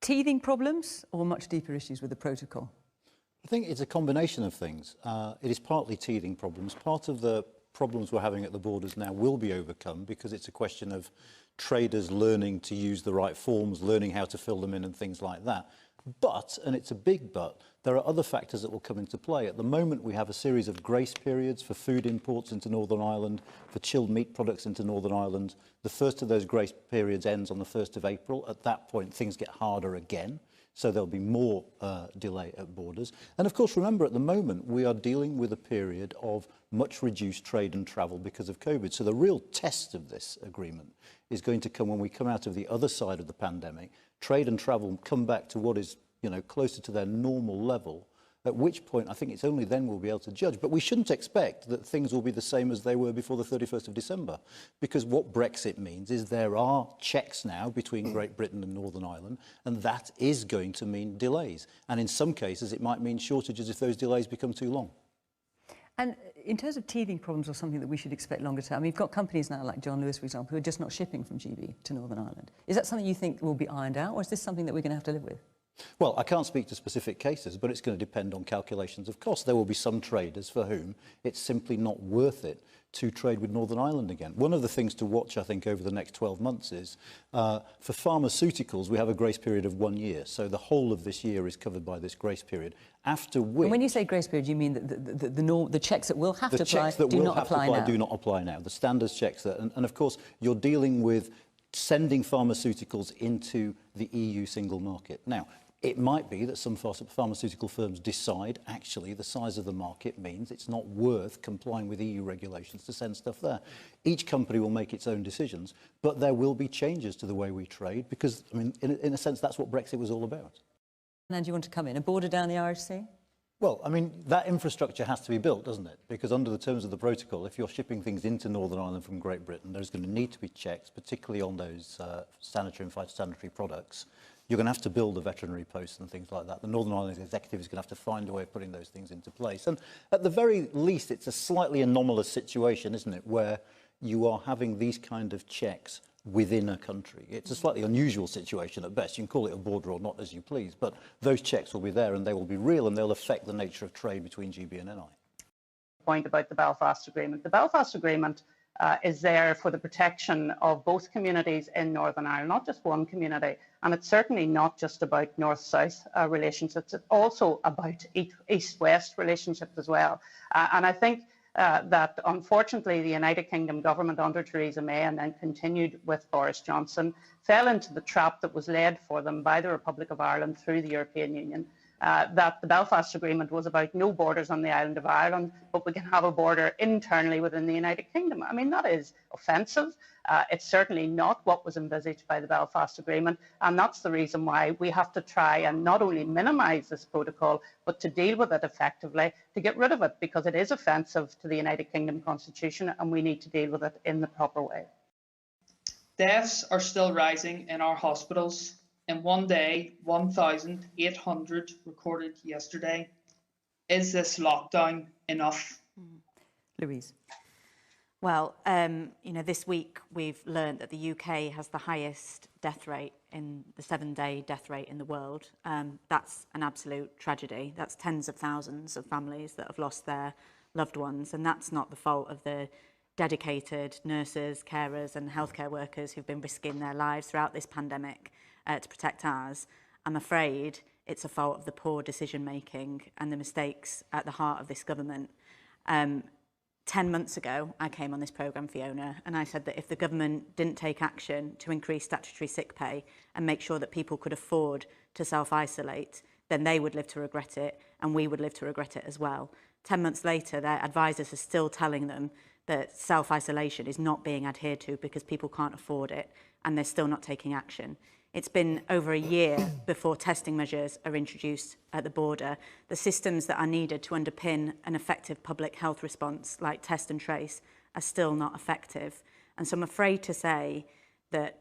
Teething problems or much deeper issues with the protocol? I think it's a combination of things. It is partly teething problems. Part of the problems we're having at the borders now will be overcome because it's a question of traders learning to use the right forms, learning how to fill them in and things like that. But, and it's a big but, there are other factors that will come into play. At the moment, we have a series of grace periods for food imports into Northern Ireland, for chilled meat products into Northern Ireland. The first of those grace periods ends on the 1st of April. At that point, things get harder again. So there'll be more delay at borders. And of course, remember, at the moment, we are dealing with a period of much reduced trade and travel because of COVID. So the real test of this agreement is going to come when we come out of the other side of the pandemic. Trade and travel come back to what is, closer to their normal level, at which point I think it's only then we'll be able to judge. But we shouldn't expect that things will be the same as they were before the 31st of December, because what Brexit means is there are checks now between Great Britain and Northern Ireland, and that is going to mean delays. And in some cases, it might mean shortages if those delays become too long. And in terms of teething problems or something that we should expect longer term, we've got companies now like John Lewis, for example, who are just not shipping from GB to Northern Ireland. Is that something you think will be ironed out, or is this something that we're going to have to live with? Well, I can't speak to specific cases, but it's going to depend on calculations of cost. There will be some traders for whom it's simply not worth it to trade with Northern Ireland again. One of the things to watch, I think, over the next 12 months is, for pharmaceuticals, we have a grace period of 1 year. So the whole of this year is covered by this grace period. After which... And when you say grace period, you mean that the checks that will have to apply do not apply now? Do not apply now. The standards checks that... And of course, you're dealing with sending pharmaceuticals into the EU single market. Now, it might be that some pharmaceutical firms decide, actually, the size of the market means it's not worth complying with EU regulations to send stuff there. Each company will make its own decisions, but there will be changes to the way we trade because, I mean, in a sense, that's what Brexit was all about. And do you want to come in? A border down the Irish Sea? Well, I mean, that infrastructure has to be built, doesn't it? Because under the terms of the protocol, if you're shipping things into Northern Ireland from Great Britain, there's going to need to be checks, particularly on those sanitary and phytosanitary products. You're going to have to build a veterinary post and things like that. The Northern Ireland Executive is going to have to find a way of putting those things into place. And at the very least, it's a slightly anomalous situation, isn't it, where you are having these kind of checks within a country. It's a slightly unusual situation at best. You can call it a border or not as you please, but those checks will be there and they will be real and they'll affect the nature of trade between GB and NI. Point about the Belfast Agreement. The Belfast Agreement is there for the protection of both communities in Northern Ireland, not just one community. And it's certainly not just about north-south relationships, it's also about east-west relationships as well. And I think that unfortunately the United Kingdom government under Theresa May and then continued with Boris Johnson fell into the trap that was laid for them by the Republic of Ireland through the European Union. That the Belfast Agreement was about no borders on the island of Ireland, but we can have a border internally within the United Kingdom. I mean, that is offensive. It's certainly not what was envisaged by the Belfast Agreement, and that's the reason why we have to try and not only minimise this protocol, but to deal with it effectively, to get rid of it, because it is offensive to the United Kingdom Constitution, and we need to deal with it in the proper way. Deaths are still rising in our hospitals. In one day, 1,800 recorded yesterday. Is this lockdown enough? Louise. Well, this week we've learned that the UK has the highest death rate in the 7-day death rate in the world. That's an absolute tragedy. That's tens of thousands of families that have lost their loved ones, and that's not the fault of the dedicated nurses, carers and healthcare workers who've been risking their lives throughout this pandemic to protect ours. I'm afraid it's a fault of the poor decision making and the mistakes at the heart of this government. 10 months ago, I came on this programme, Fiona, and I said that if the government didn't take action to increase statutory sick pay and make sure that people could afford to self-isolate, then they would live to regret it and we would live to regret it as well. 10 months later, their advisors are still telling them that self-isolation is not being adhered to because people can't afford it, and they're still not taking action. It's been over a year before testing measures are introduced at the border. The systems that are needed to underpin an effective public health response, like test and trace, are still not effective. And so I'm afraid to say that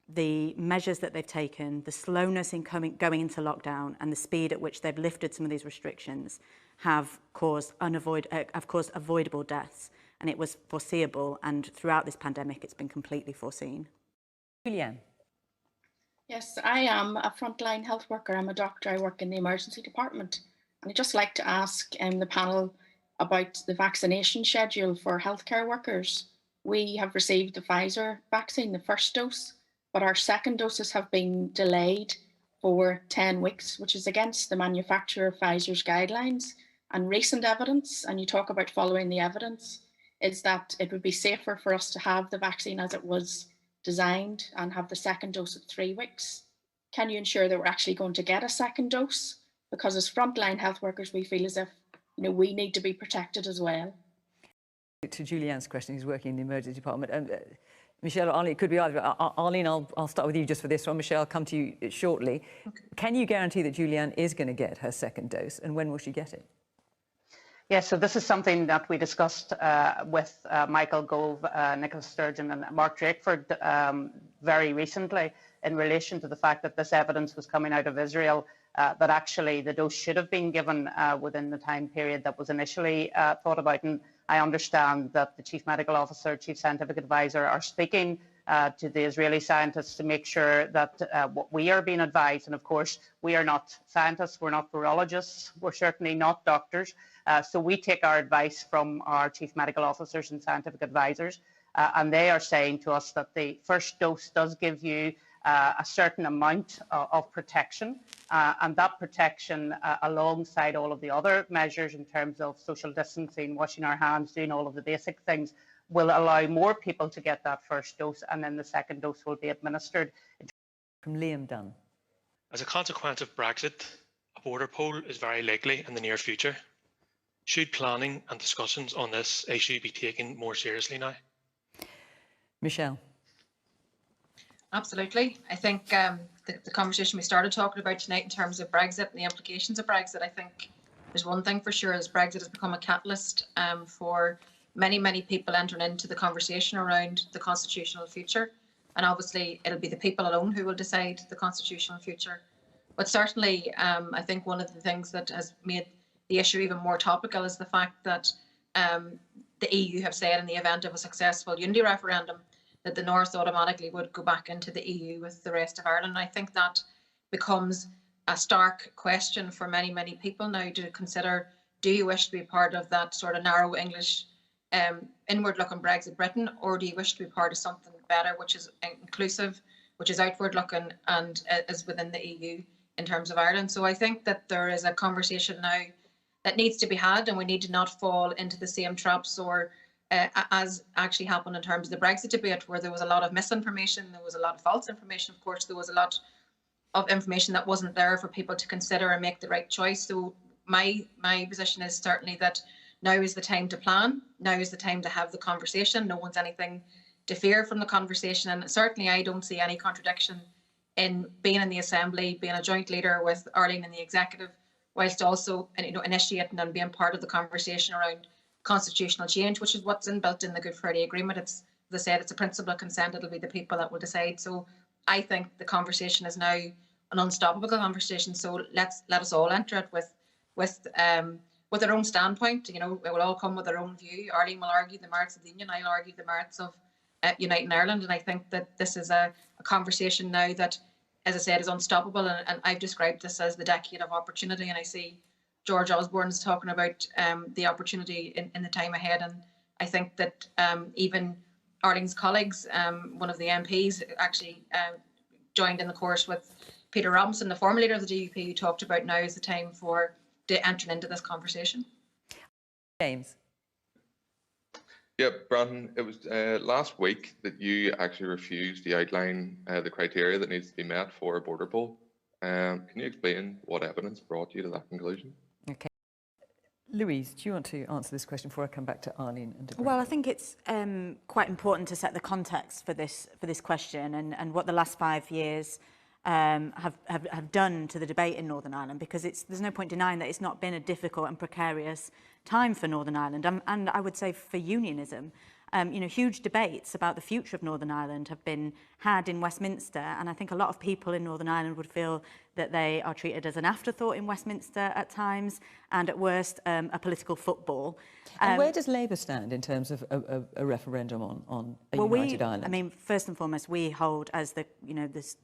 the measures that they've taken, the slowness in going into lockdown and the speed at which they've lifted some of these restrictions have caused avoidable deaths. And it was foreseeable, and throughout this pandemic, it's been completely foreseen. Julianne. Yes, I am a frontline health worker. I'm a doctor. I work in the emergency department. And I'd just like to ask the panel about the vaccination schedule for healthcare workers. We have received the Pfizer vaccine, the first dose, but our second doses have been delayed for 10 weeks, which is against the manufacturer of Pfizer's guidelines. And recent evidence, and you talk about following the evidence, is that it would be safer for us to have the vaccine as it was designed and have the second dose at 3 weeks. Can you ensure that we're actually going to get a second dose? Because as frontline health workers, we feel as if we need to be protected as well. To Julianne's question, who's working in the emergency department. Michelle or Arlene, it could be either. Arlene, I'll start with you just for this one. Michelle, I'll come to you shortly. Okay. Can you guarantee that Julianne is going to get her second dose, and when will she get it? Yes, so this is something that we discussed with Michael Gove, Nicola Sturgeon and Mark Drakeford very recently in relation to the fact that this evidence was coming out of Israel, that actually the dose should have been given within the time period that was initially thought about. And I understand that the Chief Medical Officer, Chief Scientific Advisor are speaking to the Israeli scientists to make sure that what we are being advised, and of course we are not scientists, we're not virologists, we're certainly not doctors, so we take our advice from our Chief Medical Officers and Scientific Advisors, and they are saying to us that the first dose does give you a certain amount of protection, and that protection alongside all of the other measures in terms of social distancing, washing our hands, doing all of the basic things, will allow more people to get that first dose, and then the second dose will be administered. From Liam Dunn. As a consequence of Brexit, a border poll is very likely in the near future. Should planning and discussions on this issue be taken more seriously now? Michelle. Absolutely. I think the conversation we started talking about tonight in terms of Brexit and the implications of Brexit, I think there's one thing for sure, is Brexit has become a catalyst for many people entering into the conversation around the constitutional future. And obviously it'll be the people alone who will decide the constitutional future. But certainly I think one of the things that has made the issue even more topical is the fact that the EU have said in the event of a successful unity referendum that the North automatically would go back into the EU with the rest of Ireland. And I think that becomes a stark question for many people now to consider: do you wish to be part of that sort of narrow English inward-looking Brexit Britain, or do you wish to be part of something better, which is inclusive, which is outward-looking, and is within the EU in terms of Ireland? So I think that there is a conversation now that needs to be had, and we need to not fall into the same traps or as actually happened in terms of the Brexit debate, where there was a lot of misinformation, there was a lot of false information. Of course, there was a lot of information that wasn't there for people to consider and make the right choice. So my position is certainly that now is the time to plan. Now is the time to have the conversation. No one's anything to fear from the conversation. And certainly I don't see any contradiction in being in the Assembly, being a joint leader with Arlene in the executive, whilst also initiating and being part of the conversation around constitutional change, which is what's inbuilt in the Good Friday Agreement. It's, as I said, it's a principle of consent. It'll be the people that will decide. So I think the conversation is now an unstoppable conversation. So let us all enter it with their own standpoint. It will all come with their own view. Arlene will argue the merits of the union. I'll argue the merits of uniting Ireland. And I think that this is a conversation now that, as I said, is unstoppable. And I've described this as the decade of opportunity. And I see George Osborne's talking about the opportunity in the time ahead. And I think that even Arlene's colleagues, one of the MPs actually joined in the course with Peter Robinson, the former leader of the DUP, who talked about now is the time for entering into this conversation. James. Yeah, Brandon, it was last week that you actually refused to outline the criteria that needs to be met for a border poll. Can you explain what evidence brought you to that conclusion? Okay. Louise, do you want to answer this question before I come back to Arlene and Deborah? Well, I think it's quite important to set the context for this question and what the last 5 years have done to the debate in Northern Ireland, because there's no point denying that it's not been a difficult and precarious time for Northern Ireland and I would say for unionism. Huge debates about the future of Northern Ireland have been had in Westminster, and I think a lot of people in Northern Ireland would feel that they are treated as an afterthought in Westminster at times, and at worst, a political football. And where does Labour stand in terms of a referendum on a united Ireland? I mean, first and foremost, we hold, as the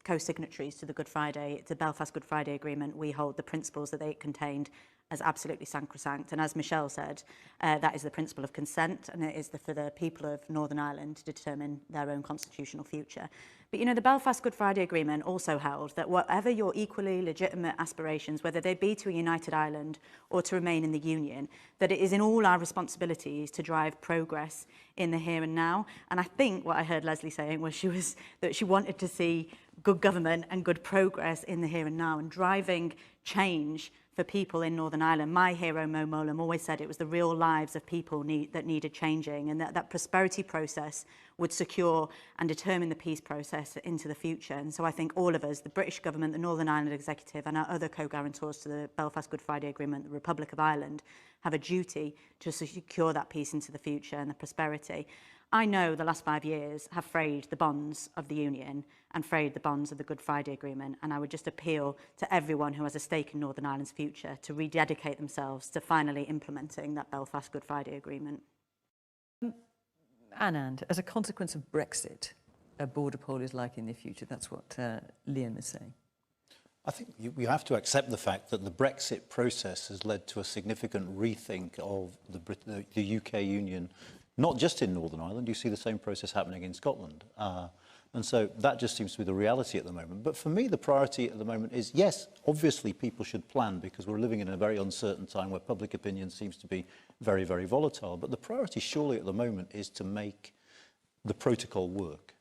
co-signatories to the Belfast Good Friday Agreement, we hold the principles that they contained as absolutely sacrosanct. And as Michelle said, that is the principle of consent, and it is for the people of Northern Ireland to determine their own constitutional future. But, the Belfast Good Friday Agreement also held that whatever your equally legitimate aspirations, whether they be to a united Ireland or to remain in the Union, that it is in all our responsibilities to drive progress in the here and now. And I think what I heard Leslie saying was that she wanted to see good government and good progress in the here and now, and driving change for people in Northern Ireland. My hero, Mo Mowlam, always said it was the real lives of people that needed changing, and that prosperity process would secure and determine the peace process into the future. And so I think all of us, the British government, the Northern Ireland Executive, and our other co-guarantors to the Belfast Good Friday Agreement, the Republic of Ireland, have a duty to secure that peace into the future and the prosperity. I know the last 5 years have frayed the bonds of the Union and frayed the bonds of the Good Friday Agreement, and I would just appeal to everyone who has a stake in Northern Ireland's future to rededicate themselves to finally implementing that Belfast Good Friday Agreement. Anand, as a consequence of Brexit, a border poll is likely in the future. That's what Liam is saying. I think we have to accept the fact that the Brexit process has led to a significant rethink of the UK Union, not just in Northern Ireland. You see the same process happening in Scotland. And so that just seems to be the reality at the moment. But for me, the priority at the moment is, yes, obviously people should plan, because we're living in a very uncertain time where public opinion seems to be very, very volatile. But the priority surely at the moment is to make the protocol work.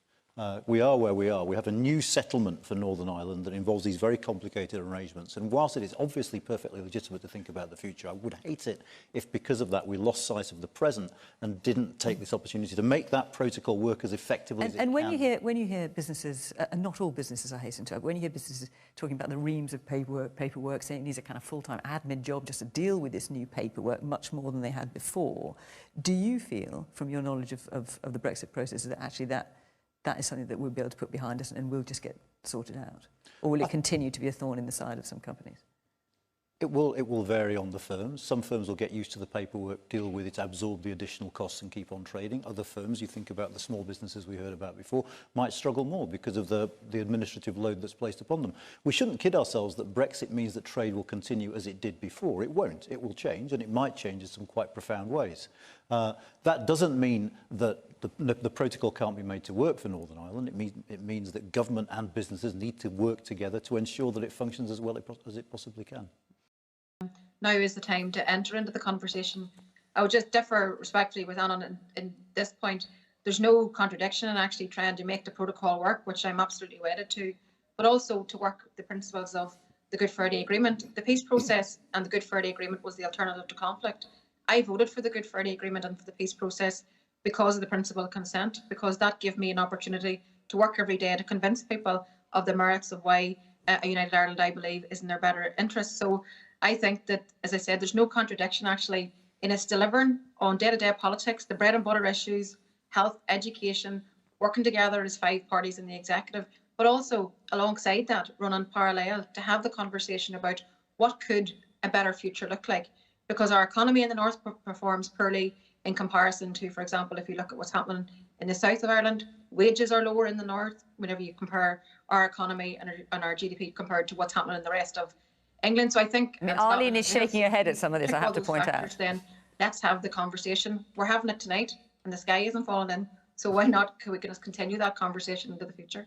We are where we are. We have a new settlement for Northern Ireland that involves these very complicated arrangements. And whilst it is obviously perfectly legitimate to think about the future, I would hate it if because of that we lost sight of the present and didn't take this opportunity to make that protocol work as effectively as it can. And when you hear businesses, and not all businesses, I hasten to add, when you hear businesses talking about the reams of paperwork, saying it needs a kind of full-time admin job just to deal with this new paperwork much more than they had before, do you feel, from your knowledge of the Brexit process, that actually that is something that we'll be able to put behind us and will just get sorted out? Or will it continue to be a thorn in the side of some companies? It will vary on the firms. Some firms will get used to the paperwork, deal with it, absorb the additional costs and keep on trading. Other firms, you think about the small businesses we heard about before, might struggle more because of the administrative load that's placed upon them. We shouldn't kid ourselves that Brexit means that trade will continue as it did before. It won't. It will change, and it might change in some quite profound ways. That doesn't mean that the protocol can't be made to work for Northern Ireland. It means that government and businesses need to work together to ensure that it functions as well as it possibly can. Now is the time to enter into the conversation. I would just differ respectfully with Anand in this point. There's no contradiction in actually trying to make the protocol work, which I'm absolutely wedded to, but also to work the principles of the Good Friday Agreement. The peace process and the Good Friday Agreement was the alternative to conflict. I voted for the Good Friday Agreement and for the peace process because of the principle of consent, because that gave me an opportunity to work every day to convince people of the merits of why a united Ireland, I believe, is in their better interest. So I think that, as I said, there's no contradiction actually in us delivering on day-to-day politics, the bread and butter issues, health, education, working together as 5 parties in the executive, but also alongside that, running parallel to have the conversation about what could a better future look like. Because our economy in the north performs poorly in comparison to, for example, if you look at what's happening in the south of Ireland, wages are lower in the north whenever you compare our economy and our GDP compared to what's happening in the rest of England. So I think... Arlene is shaking her head at some of this, I have to point out. Then let's have the conversation. We're having it tonight and the sky isn't falling in. So why not can we just continue that conversation into the future?